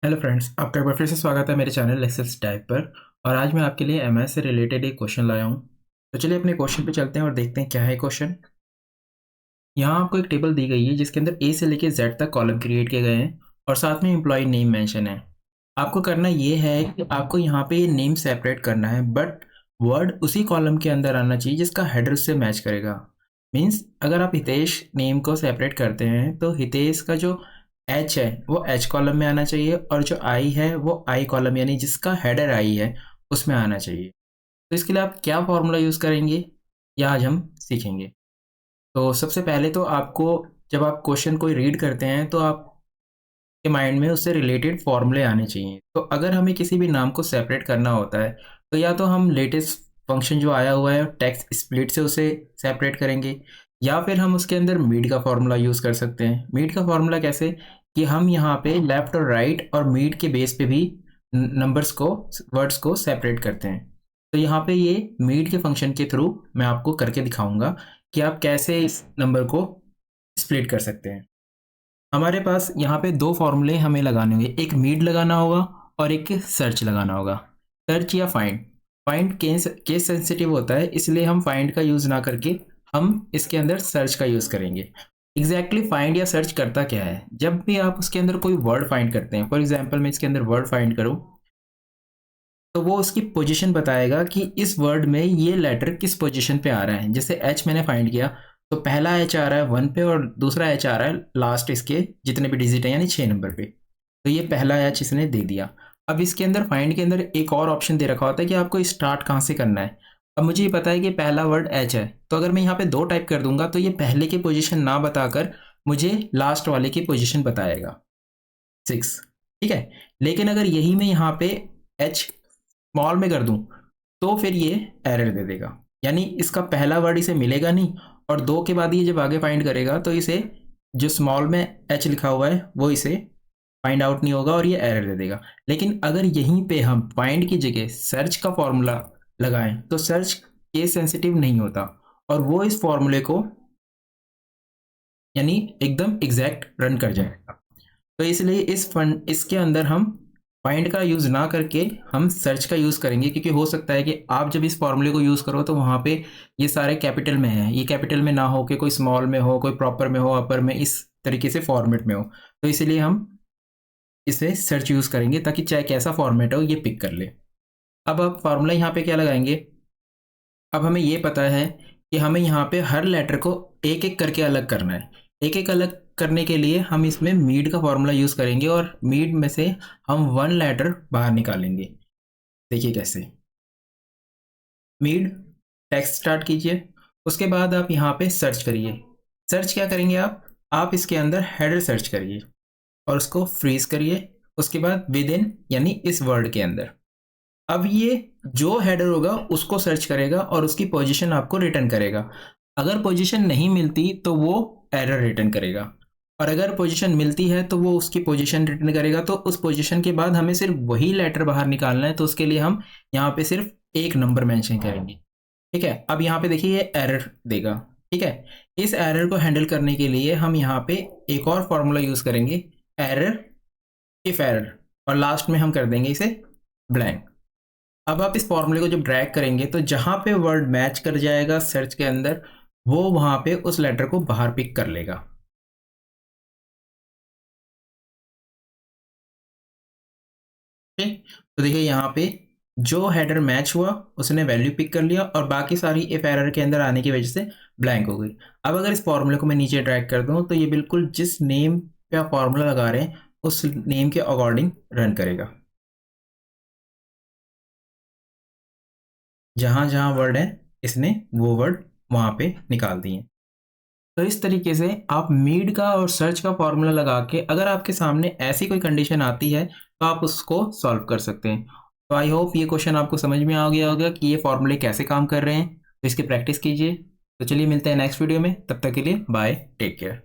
Hello friends, आपका एक बार फिर से स्वागत है मेरे चैनल एक्सेल टाइप पर। और आज मैं आपके लिए एमएस से रिलेटेड एक क्वेश्चन लाया हूँ। तो चलिए अपने क्वेश्चन पे चलते हैं और देखते हैं क्या है क्वेश्चन। यहाँ आपको एक टेबल दी गई है जिसके अंदर ए से लेकर जेड तक कॉलम क्रिएट किए गए हैं और साथ में एम्प्लॉय नेम मेंशन है। आपको करना ये है कि आपको यहाँ पे ये नेम सेपरेट करना है, बट वर्ड उसी कॉलम के अंदर आना चाहिए जिसका हेडर से मैच करेगा। मीन्स अगर आप हितेश नेम को सेपरेट करते हैं तो हितेश का जो एच है वो एच कॉलम में आना चाहिए और जो आई है वो आई कॉलम यानी जिसका हेडर आई है उसमें आना चाहिए। तो इसके लिए आप क्या फॉर्मूला यूज़ करेंगे यह आज हम सीखेंगे। तो सबसे पहले तो आपको जब आप क्वेश्चन कोई रीड करते हैं तो आपके माइंड में उससे रिलेटेड फॉर्मूले आने चाहिए। तो अगर हमें किसी भी नाम को सेपरेट करना होता है तो या तो हम लेटेस्ट फंक्शन जो आया हुआ है टेक्स्ट स्प्लिट से उसे सेपरेट करेंगे, या फिर हम उसके अंदर मीड का फॉर्मूला यूज़ कर सकते हैं। मीड का फॉर्मूला कैसे कि हम यहाँ पे लेफ्ट और राइट और मीड के बेस पे भी नंबर्स को वर्ड्स को सेपरेट करते हैं। तो यहाँ पे ये मीड के फंक्शन के थ्रू मैं आपको करके दिखाऊंगा कि आप कैसे इस नंबर को स्प्लिट कर सकते हैं। हमारे पास यहाँ पे दो फॉर्मूले हमें लगाने होंगे, एक मीड लगाना होगा और एक सर्च लगाना होगा। सर्च या फाइंड, फाइंड केस सेंसिटिव होता है इसलिए हम फाइंड का यूज़ ना करके हम इसके अंदर सर्च का यूज़ करेंगे। एग्जैक्टली फाइंड या सर्च करता क्या है, जब भी आप उसके अंदर कोई वर्ड फाइंड करते हैं, फॉर एग्जाम्पल मैं इसके अंदर वर्ड फाइंड करूँ तो वो उसकी पोजीशन बताएगा कि इस वर्ड में ये लेटर किस पोजीशन पे आ रहा है। जैसे एच मैंने फाइंड किया तो पहला एच आ रहा है 1 पे और दूसरा एच आ रहा है लास्ट इसके जितने भी डिजिट है यानी 6 नंबर पे। तो ये पहला एच इसने दे दिया। अब इसके अंदर फाइंड के अंदर एक और ऑप्शन दे रखा होता है कि आपको स्टार्ट कहाँ से करना है। अब मुझे ये पता है कि पहला वर्ड एच है, तो अगर मैं यहाँ पे 2 टाइप कर दूंगा तो ये पहले की पोजीशन ना बताकर मुझे लास्ट वाले की पोजीशन बताएगा 6। ठीक है, लेकिन अगर यही मैं यहाँ पे एच स्मॉल में कर दूं तो फिर ये एरर दे देगा, यानी इसका पहला वर्ड इसे मिलेगा नहीं और 2 के बाद ये जब आगे फाइंड करेगा तो इसे जो स्मॉल में एच लिखा हुआ है वो इसे फाइंड आउट नहीं होगा और ये एरर दे देगा। लेकिन अगर यहीं पे हम फाइंड की जगह सर्च का फॉर्मूला लगाएं तो सर्च केस सेंसिटिव नहीं होता और वो इस फॉर्मूले को यानी एकदम एग्जैक्ट रन कर जाएगा। तो इसलिए इसके अंदर हम फाइंड का यूज़ ना करके हम सर्च का यूज़ करेंगे, क्योंकि हो सकता है कि आप जब इस फॉर्मूले को यूज़ करो तो वहाँ पे ये सारे कैपिटल में हैं, ये कैपिटल में ना हो कि कोई स्मॉल में हो, कोई प्रॉपर में हो, अपर में, इस तरीके से फॉर्मेट में हो। तो इसीलिए हम इसे सर्च यूज़ करेंगे ताकि चाहे कैसा फॉर्मेट हो ये पिक कर ले। अब आप फार्मूला यहाँ पे क्या लगाएंगे, अब हमें ये पता है कि हमें यहाँ पे हर लेटर को एक एक करके अलग करना है। एक एक अलग करने के लिए हम इसमें मीड का फॉर्मूला यूज़ करेंगे और मीड में से हम 1 लेटर बाहर निकालेंगे। देखिए कैसे। मीड टेक्स्ट स्टार्ट कीजिए, उसके बाद आप यहाँ पे सर्च करिए। सर्च क्या करेंगे आप इसके अंदर हेडर सर्च करिए और उसको फ्रीज करिए। उसके बाद विद इन यानी इस वर्ड के अंदर अब ये जो हेडर होगा उसको सर्च करेगा और उसकी पोजीशन आपको रिटर्न करेगा। अगर पोजीशन नहीं मिलती तो वो एरर रिटर्न करेगा और अगर पोजीशन मिलती है तो वो उसकी पोजीशन रिटर्न करेगा। तो उस पोजीशन के बाद हमें सिर्फ वही लेटर बाहर निकालना है, तो उसके लिए हम यहाँ पे सिर्फ एक नंबर मेंशन करेंगे। ठीक है, अब यहाँ पे देखिए ये एरर देगा। ठीक है, इस एरर को हैंडल करने के लिए हम यहाँ पे एक और फॉर्मूला यूज करेंगे, एरर इफ एरर, और लास्ट में हम कर देंगे इसे ब्लैंक। अब आप इस फॉर्मूले को जब ड्रैग करेंगे तो जहां पे वर्ड मैच कर जाएगा सर्च के अंदर वो वहां पे उस लेटर को बाहर पिक कर लेगा। ठीक, तो देखिए यहाँ पे जो हेडर मैच हुआ उसने वैल्यू पिक कर लिया और बाकी सारी इफ एरर के अंदर आने की वजह से ब्लैंक हो गई। अब अगर इस फॉर्मूले को मैं नीचे ड्रैग कर दूं तो ये बिल्कुल जिस नेम पे आप फॉर्मूला लगा रहे हैं उस नेम के अकॉर्डिंग रन करेगा। जहां जहां वर्ड है इसने वो वर्ड वहां पे निकाल दिए। तो इस तरीके से आप मीड का और सर्च का फॉर्मूला लगा के अगर आपके सामने ऐसी कोई कंडीशन आती है तो आप उसको सॉल्व कर सकते हैं। तो आई होप ये क्वेश्चन आपको समझ में आ गया होगा कि ये फॉर्मूले कैसे काम कर रहे हैं। तो इसकी प्रैक्टिस कीजिए। तो चलिए मिलते हैं नेक्स्ट वीडियो में, तब तक के लिए बाय, टेक केयर।